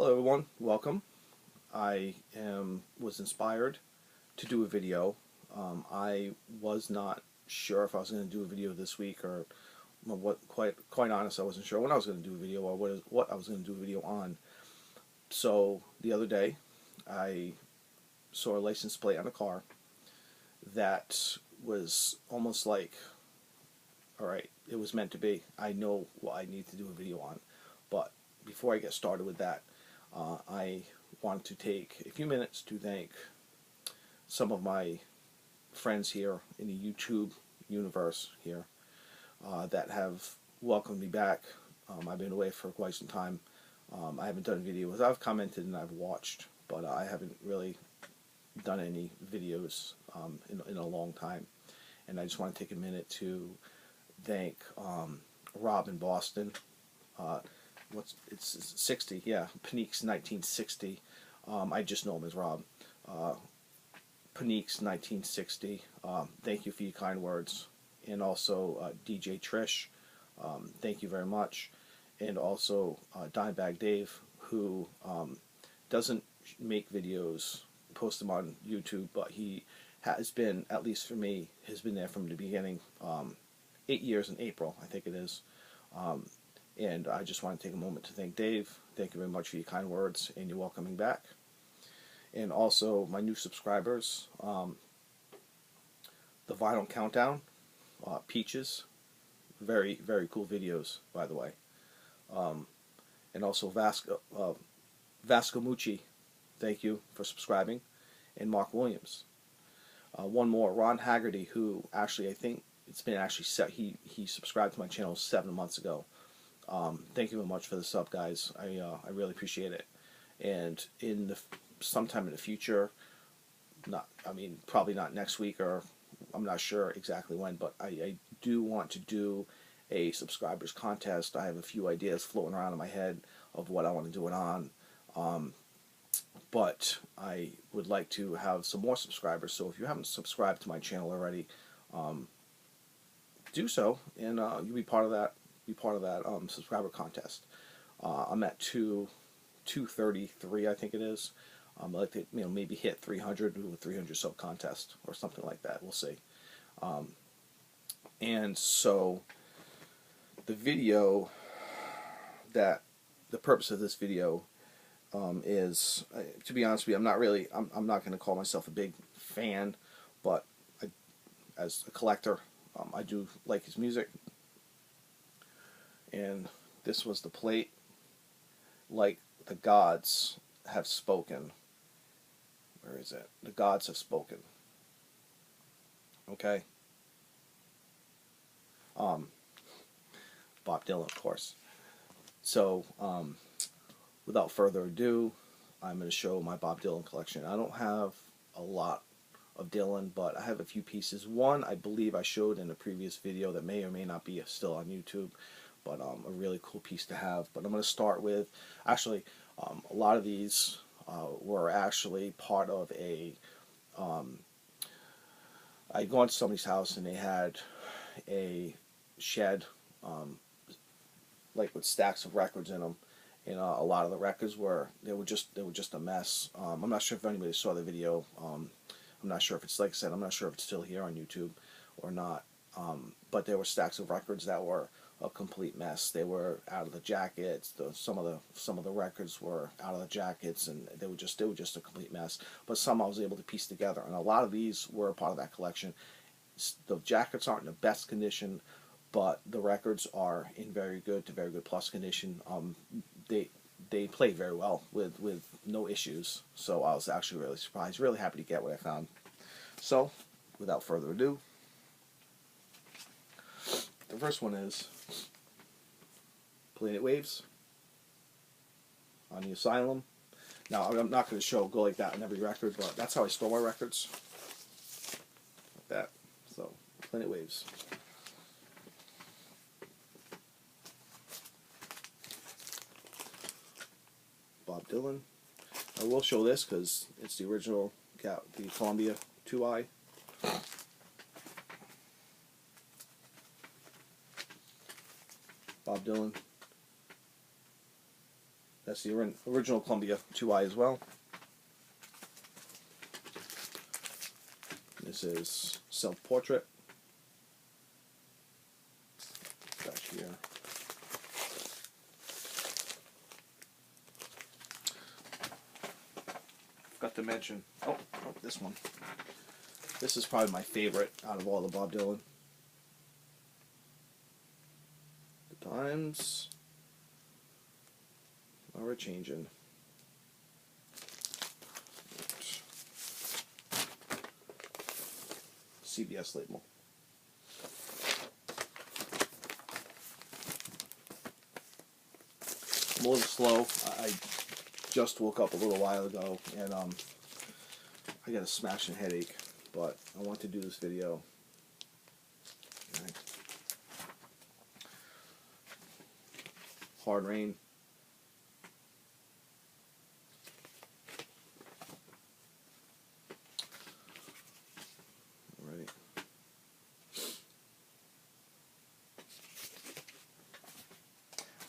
Hello everyone, welcome. Was inspired to do a video. I was not sure if I was going to do a video this week or quite honest, I wasn't sure when I was going to do a video or what I was going to do a video on. So the other day I saw a license plate on a car that was almost like, alright, it was meant to be. I know what I need to do a video on. But before I get started with that, I want to take a few minutes to thank some of my friends here in the YouTube universe here that have welcomed me back. I've been away for quite some time. I haven't done videos. I've commented and I've watched, but I haven't really done any videos in a long time. And I just want to take a minute to thank Rob in Boston. It's 60, yeah, Panique's 1960. I just know him as Rob. Panique's 1960. Thank you for your kind words. And also DJ Trish, thank you very much. And also Dimebag Dave, who doesn't make videos, post them on YouTube, but he has been, at least for me, has been there from the beginning. 8 years in April, I think it is. And I just want to take a moment to thank Dave. Thank you very much for your kind words and your welcoming back. And also my new subscribers, the Vinyl Countdown, Peaches, very, very cool videos, by the way. And also Vasco Mucci, thank you for subscribing. And Mark Williams. One more, Ron Haggerty, who actually, I think it's been actually set, he subscribed to my channel 7 months ago. Thank you very much for the sub, guys. I really appreciate it. And sometime in the future, probably not next week, or I'm not sure exactly when, but I do want to do a subscribers contest. I have a few ideas floating around in my head of what I want to do it on. But I would like to have some more subscribers. So if you haven't subscribed to my channel already, do so, and you'll be part of that. Subscriber contest. I'm at 233, I think it is. I'd like to, maybe hit 300, do a 300 sub contest or something like that. We'll see. And so the purpose of this video is, to be honest with you, I'm not going to call myself a big fan, but as a collector, I do like his music. And this was the plate, like the gods have spoken. Where is it? The gods have spoken. Okay. Bob Dylan, of course. So, without further ado, I'm going to show my Bob Dylan collection. I don't have a lot of Dylan, but I have a few pieces. One, I believe I showed in a previous video that may or may not be still on YouTube. But a really cool piece to have. But I'm going to start with, actually, a lot of these were actually part of a, I'd gone to somebody's house and they had a shed, like with stacks of records in them. And a lot of the records were just a mess. I'm not sure if anybody saw the video. I'm not sure if it's, like I said, I'm not sure if it's still here on YouTube or not. But there were stacks of records that were a complete mess. They were out of the jackets. Some of the records were out of the jackets, and they were just a complete mess. But some I was able to piece together, and a lot of these were a part of that collection. The jackets aren't in the best condition, but the records are in very good to very good plus condition. They played very well with no issues. So I was actually really surprised, really happy to get what I found. So without further ado, the first one is Planet Waves on the Asylum. Now, I'm not going to go like that on every record, but that's how I store my records. Like that. So, Planet Waves. Bob Dylan. I will show this because it's the original, the Columbia 2i. Bob Dylan. That's the original Columbia 2i as well. This is self-portrait. Back here. Forgot to mention, oh, this one. This is probably my favorite out of all the Bob Dylan. The times are a-changin'. CBS label. I'm a little slow. I just woke up a little while ago, and I got a smashing headache, but I want to do this video. Okay. Hard Rain. Alright.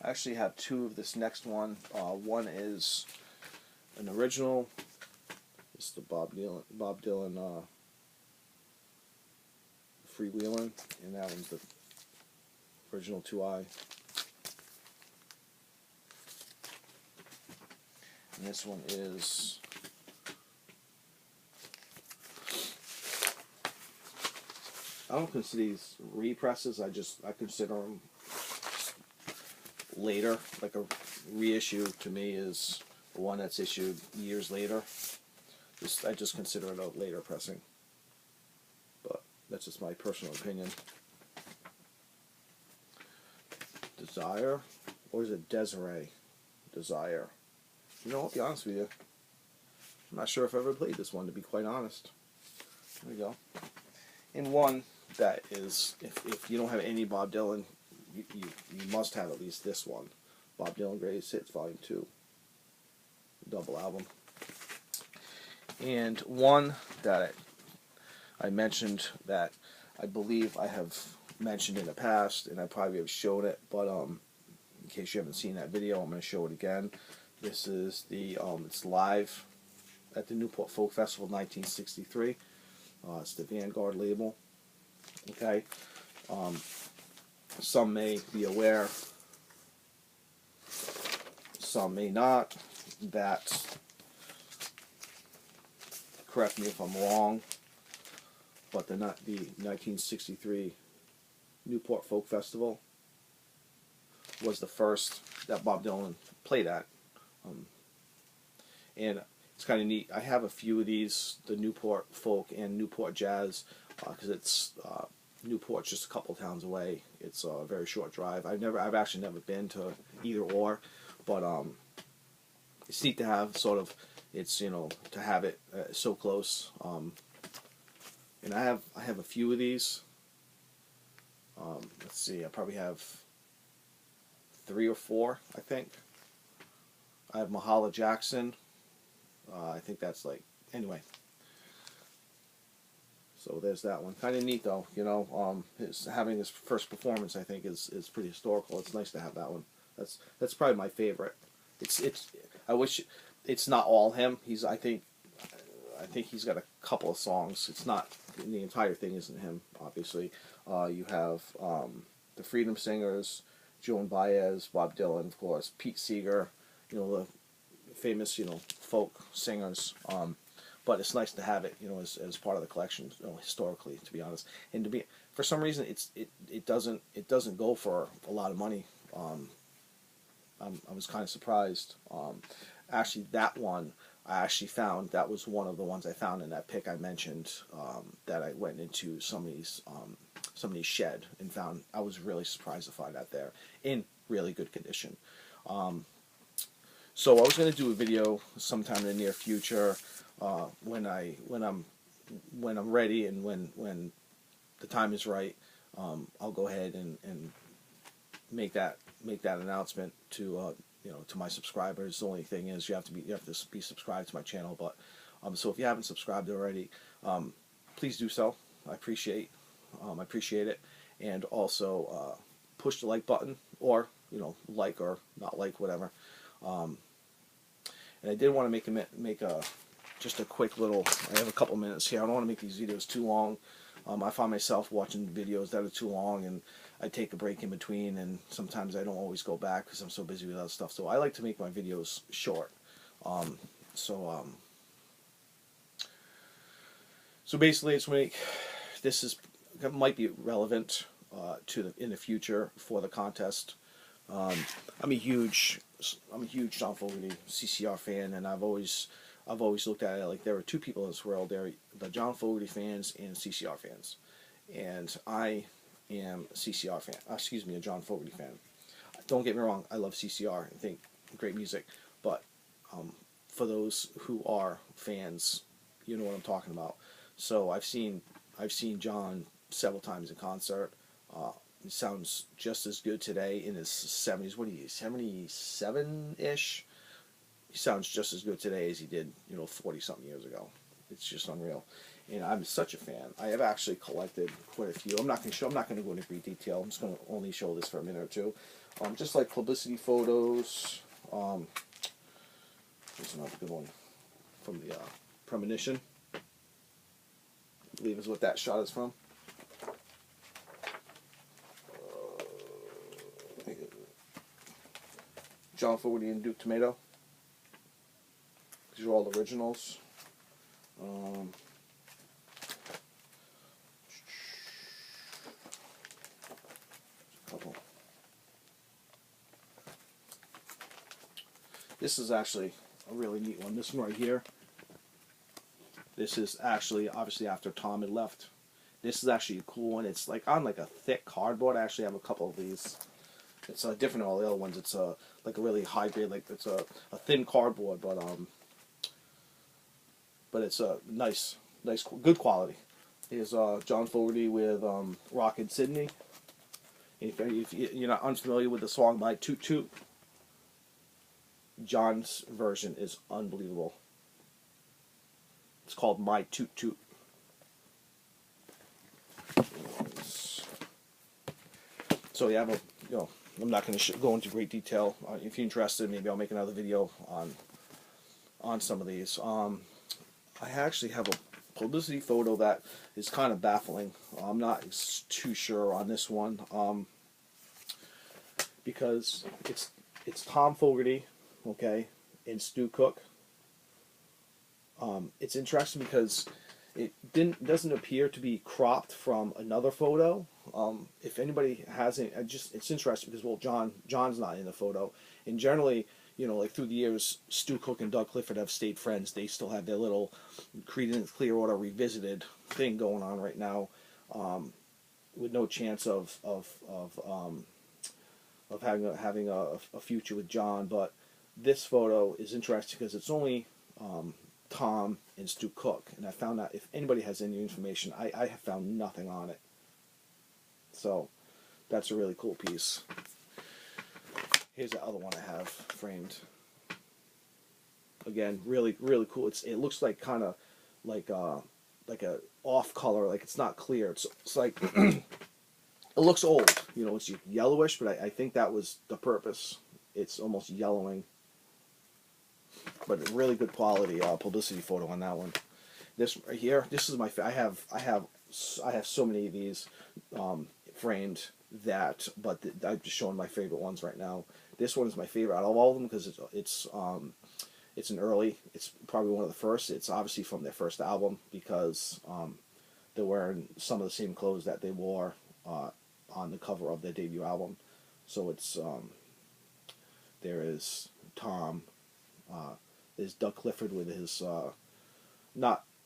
I actually have two of this next one. One is an original. It's the Bob Dylan Freewheelin', and that one's the original 2i. And this one is I don't consider these represses. I consider them later. Like a reissue to me is one that's issued years later. I just consider it a later pressing. But that's just my personal opinion. Desire, or is it Desiree? Desire. You know, I'll be honest with you. I'm not sure if I ever played this one, to be quite honest. There we go. And one that is, if you don't have any Bob Dylan, you must have at least this one. Bob Dylan Greatest Hits Volume 2. Double album. And one that I mentioned that I believe I have mentioned in the past, and I probably have shown it, but in case you haven't seen that video, I'm going to show it again. This is the, it's live at the Newport Folk Festival 1963. It's the Vanguard label. Okay. Some may be aware, some may not, that, correct me if I'm wrong, but the 1963 Newport Folk Festival was the first that Bob Dylan played at. And it's kind of neat. I have a few of these, the Newport Folk and Newport Jazz, because it's Newport's just a couple towns away. It's a very short drive. I've actually never been to either or, but it's neat to have sort of, it's, you know, to have it so close. And I have a few of these. Let's see, I probably have 3 or 4, I think. I have Mahala Jackson. I think that's like, anyway. So there's that one. Kind of neat though, you know. Having his first performance, I think, is pretty historical. It's nice to have that one. That's probably my favorite. I wish it's not all him. I think he's got a couple of songs. It's not, the entire thing isn't him, obviously. You have the Freedom Singers, Joan Baez, Bob Dylan, of course, Pete Seeger, you know, the famous, you know, folk singers. But it's nice to have it, you know, as part of the collection, you know, historically, to be honest. And to be, for some reason, it doesn't go for a lot of money. I was kind of surprised. Actually, that one I actually found, that was one of the ones I found in that pick I mentioned, that I went into somebody's shed and found. I was really surprised to find that there in really good condition. So I was going to do a video sometime in the near future, when I'm ready and when the time is right. I'll go ahead and make that announcement to you know, to my subscribers. The only thing is you have to be subscribed to my channel. But so if you haven't subscribed already, please do so. I appreciate it, and also push the like button, or, you know, like or not like, whatever. And I did want to make a just a quick little. I have a couple minutes here. I don't want to make these videos too long. I find myself watching videos that are too long, and I take a break in between, and sometimes I don't always go back because I'm so busy with other stuff. So I like to make my videos short. So basically, this might be relevant in the future for the contest. I'm a huge John Fogerty CCR fan, and I've always looked at it like there are two people in this world. There are the John Fogerty fans and CCR fans, and I am a CCR fan. Excuse me, a John Fogerty fan. Don't get me wrong, I love CCR and think great music, but for those who are fans, you know what I'm talking about. So I've seen John several times in concert. He sounds just as good today in his 70s. What are you, 77-ish? He sounds just as good today as he did, 40-something years ago. It's just unreal. And I'm such a fan. I have actually collected quite a few. I'm not going to go into great detail. I'm just going to only show this for a minute or two. Just like publicity photos. Here's another good one from the Premonition. I believe is what that shot is from. John Fogerty and Duke Tomato. These are all originals. Couple. This is actually a really neat one. This one right here. This is actually obviously after Tom had left. This is actually a cool one. It's like on like a thick cardboard. I actually have a couple of these. It's different than all the other ones. It's like a really high grade, like it's a thin cardboard, but it's a nice, good quality. Here's John Fogerty with Rockin' Sydney. If you're not unfamiliar with the song by Toot Toot, John's version is unbelievable. It's called My Toot Toot. So yeah, I'm not going to go into great detail. If you're interested, maybe I'll make another video on some of these. I actually have a publicity photo that is kind of baffling. I'm not too sure on this one because it's Tom Fogerty, okay, and Stu Cook. It's interesting because it doesn't appear to be cropped from another photo. If anybody hasn't, it's interesting because, well, John's not in the photo, and generally, like through the years, Stu Cook and Doug Clifford have stayed friends. They still have their little Creedence Clearwater Revisited thing going on right now, with no chance of having a future with John. But this photo is interesting because it's only Tom and Stu Cook, and I found out if anybody has any information, I have found nothing on it. So that's a really cool piece. Here's the other one I have framed. Again, really, really cool. It looks like kind of like a off color, like it's not clear. It's like it looks old. It's yellowish, but I think that was the purpose. It's almost yellowing. But a really good quality publicity photo on that one. This right here, this is my. I have so many of these framed but I'm just showing my favorite ones right now. This one is my favorite out of all of them because it's an early. It's probably one of the first. It's obviously from their first album because they're wearing some of the same clothes that they wore on the cover of their debut album. So it's there is Tom. There's Doug Clifford with his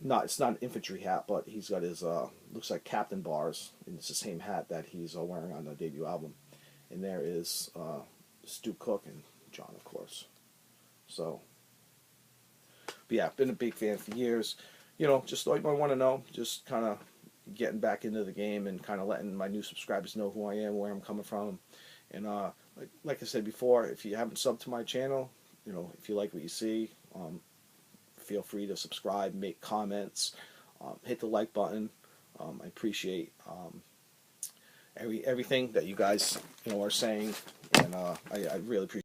it's not an infantry hat, but he's got his looks like captain bars, and it's the same hat that he's wearing on the debut album. And there is Stu Cook and John, of course. So, but yeah, been a big fan for years. Just thought you might want to know, just kind of getting back into the game and kind of letting my new subscribers know who I am, where I'm coming from. And like I said before, if you haven't subbed to my channel, if you like what you see, feel free to subscribe, make comments, hit the like button. I appreciate everything that you guys are saying, and I really appreciate